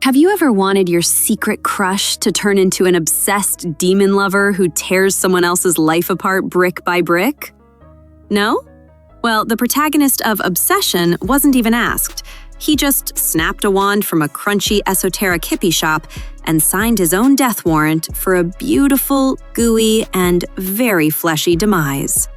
Have you ever wanted your secret crush to turn into an obsessed demon lover who tears someone else's life apart brick by brick? No? Well, the protagonist of Obsession wasn't even asked. He just snapped a wand from a crunchy esoteric hippie shop and signed his own death warrant for a beautiful, gooey, and very fleshy demise.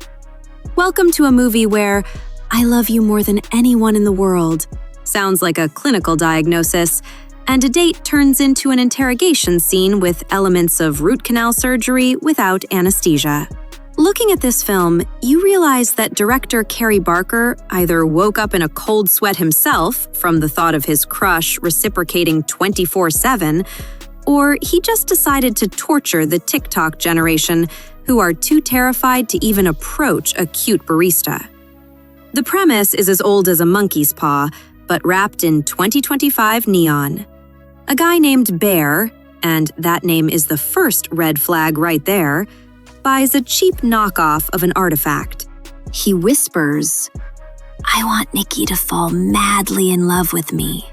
Welcome to a movie where "I love you more than anyone in the world" sounds like a clinical diagnosis, and a date turns into an interrogation scene with elements of root canal surgery without anesthesia. Looking at this film, you realize that director Cary Barker either woke up in a cold sweat himself from the thought of his crush reciprocating 24/7, or he just decided to torture the TikTok generation who are too terrified to even approach a cute barista. The premise is as old as a monkey's paw, but wrapped in 2025 neon. A guy named Bear, and that name is the first red flag right there, buys a cheap knockoff of an artifact. He whispers, "I want Nikki to fall madly in love with me,"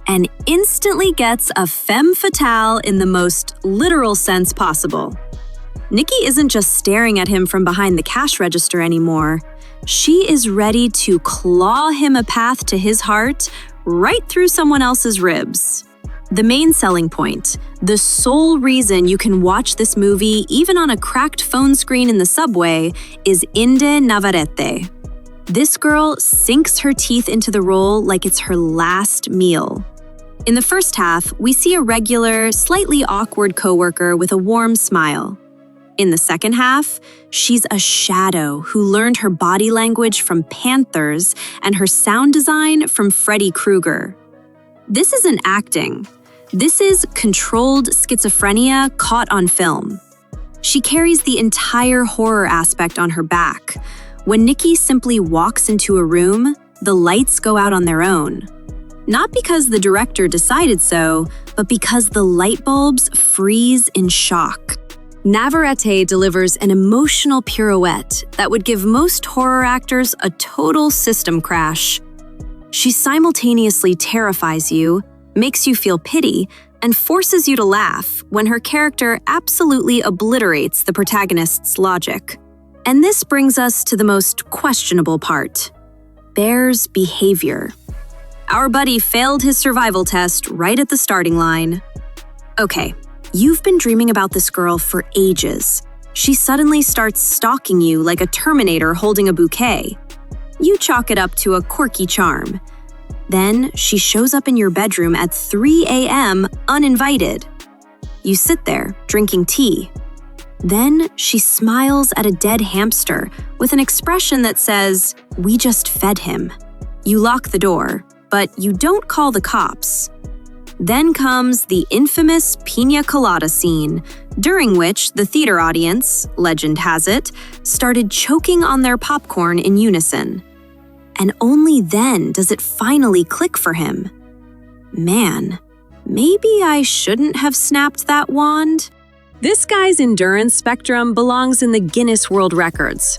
and instantly gets a femme fatale in the most literal sense possible. Nikki isn't just staring at him from behind the cash register anymore. She is ready to claw him a path to his heart right through someone else's ribs. The main selling point, the sole reason you can watch this movie even on a cracked phone screen in the subway, is Inde Navarrete. This girl sinks her teeth into the role like it's her last meal. In the first half, we see a regular, slightly awkward coworker with a warm smile. In the second half, she's a shadow who learned her body language from Panthers and her sound design from Freddy Krueger. This isn't acting. This is controlled schizophrenia caught on film. She carries the entire horror aspect on her back. When Nikki simply walks into a room, the lights go out on their own. Not because the director decided so, but because the light bulbs freeze in shock. Navarrete delivers an emotional pirouette that would give most horror actors a total system crash. She simultaneously terrifies you, makes you feel pity, and forces you to laugh when her character absolutely obliterates the protagonist's logic. And this brings us to the most questionable part: Bear's behavior. Our buddy failed his survival test right at the starting line. Okay, you've been dreaming about this girl for ages. She suddenly starts stalking you like a Terminator holding a bouquet. You chalk it up to a quirky charm. Then she shows up in your bedroom at 3 a.m. uninvited. You sit there, drinking tea. Then she smiles at a dead hamster with an expression that says, "We just fed him." You lock the door, but you don't call the cops. Then comes the infamous piña colada scene, during which the theater audience, legend has it, started choking on their popcorn in unison. And only then does it finally click for him. Man, maybe I shouldn't have snapped that wand. This guy's endurance spectrum belongs in the Guinness World Records.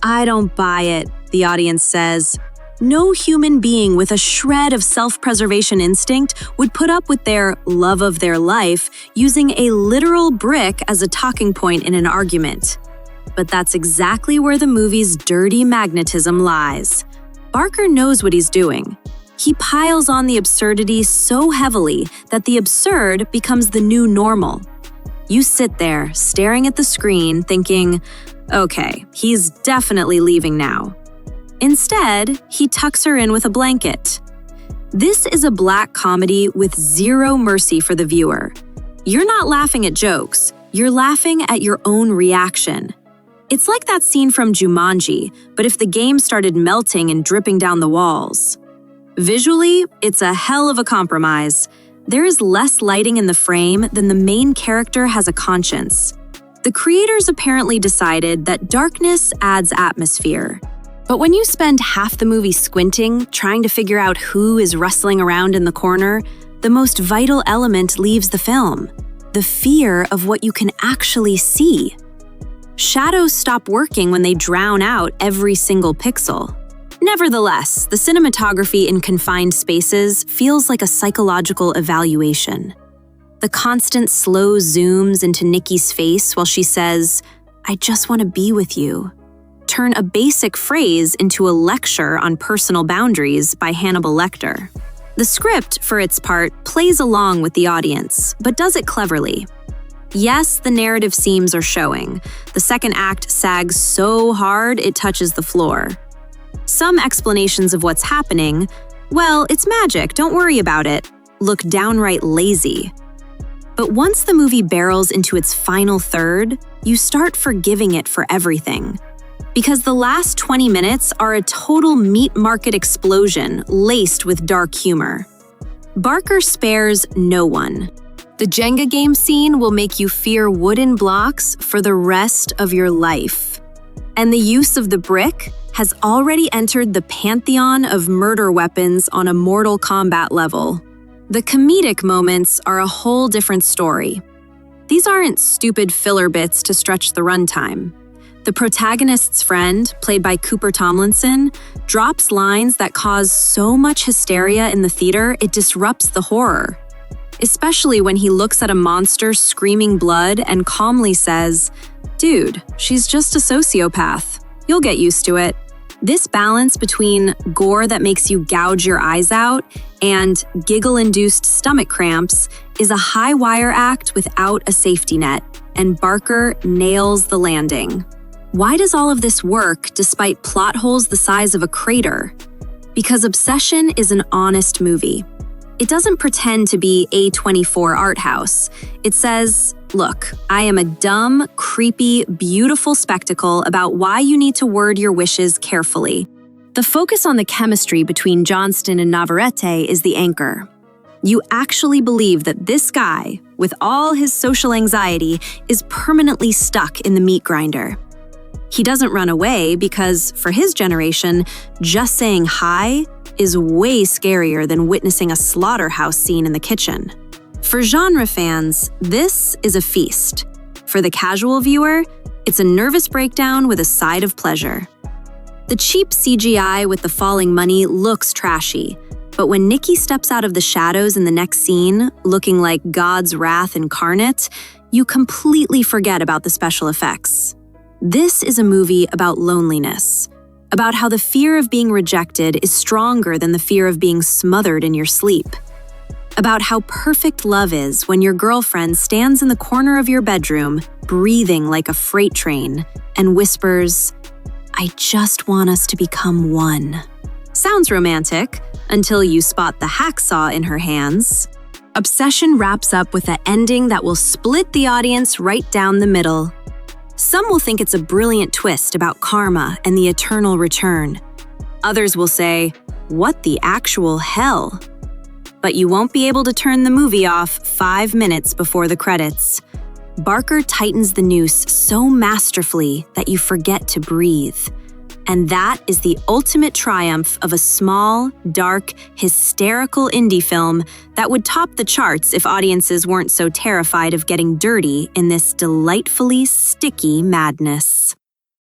"I don't buy it," the audience says. No human being with a shred of self-preservation instinct would put up with their love of their life using a literal brick as a talking point in an argument. But that's exactly where the movie's dirty magnetism lies. Barker knows what he's doing. He piles on the absurdity so heavily that the absurd becomes the new normal. You sit there, staring at the screen, thinking, okay, he's definitely leaving now. Instead, he tucks her in with a blanket. This is a black comedy with zero mercy for the viewer. You're not laughing at jokes, you're laughing at your own reaction. It's like that scene from Jumanji, but if the game started melting and dripping down the walls. Visually, it's a hell of a compromise. There is less lighting in the frame than the main character has a conscience. The creators apparently decided that darkness adds atmosphere. But when you spend half the movie squinting, trying to figure out who is rustling around in the corner, the most vital element leaves the film: the fear of what you can actually see. Shadows stop working when they drown out every single pixel. Nevertheless, the cinematography in confined spaces feels like a psychological evaluation. The constant slow zooms into Nikki's face while she says, "I just want to be with you," turn a basic phrase into a lecture on personal boundaries by Hannibal Lecter. The script, for its part, plays along with the audience, but does it cleverly. Yes, the narrative seams are showing. The second act sags so hard it touches the floor. Some explanations of what's happening, well, it's magic, don't worry about it, look downright lazy. But once the movie barrels into its final third, you start forgiving it for everything. Because the last 20 minutes are a total meat market explosion laced with dark humor. Barker spares no one. The Jenga game scene will make you fear wooden blocks for the rest of your life. And the use of the brick has already entered the pantheon of murder weapons on a Mortal Kombat level. The comedic moments are a whole different story. These aren't stupid filler bits to stretch the runtime. The protagonist's friend, played by Cooper Tomlinson, drops lines that cause so much hysteria in the theater it disrupts the horror. Especially when he looks at a monster screaming blood and calmly says, "Dude, she's just a sociopath. You'll get used to it." This balance between gore that makes you gouge your eyes out and giggle-induced stomach cramps is a high-wire act without a safety net, and Barker nails the landing. Why does all of this work despite plot holes the size of a crater? Because Obsession is an honest movie. It doesn't pretend to be A24 art house. It says, look, I am a dumb, creepy, beautiful spectacle about why you need to word your wishes carefully. The focus on the chemistry between Johnston and Navarrete is the anchor. You actually believe that this guy, with all his social anxiety, is permanently stuck in the meat grinder. He doesn't run away because, for his generation, just saying hi is way scarier than witnessing a slaughterhouse scene in the kitchen. For genre fans, this is a feast. For the casual viewer, it's a nervous breakdown with a side of pleasure. The cheap CGI with the falling money looks trashy, but when Nikki steps out of the shadows in the next scene, looking like God's wrath incarnate, you completely forget about the special effects. This is a movie about loneliness, about how the fear of being rejected is stronger than the fear of being smothered in your sleep, about how perfect love is when your girlfriend stands in the corner of your bedroom, breathing like a freight train, and whispers, "I just want us to become one." Sounds romantic, until you spot the hacksaw in her hands. Obsession wraps up with an ending that will split the audience right down the middle. Some will think it's a brilliant twist about karma and the eternal return. Others will say, what the actual hell? But you won't be able to turn the movie off 5 minutes before the credits. Barker tightens the noose so masterfully that you forget to breathe. And that is the ultimate triumph of a small, dark, hysterical indie film that would top the charts if audiences weren't so terrified of getting dirty in this delightfully sticky madness.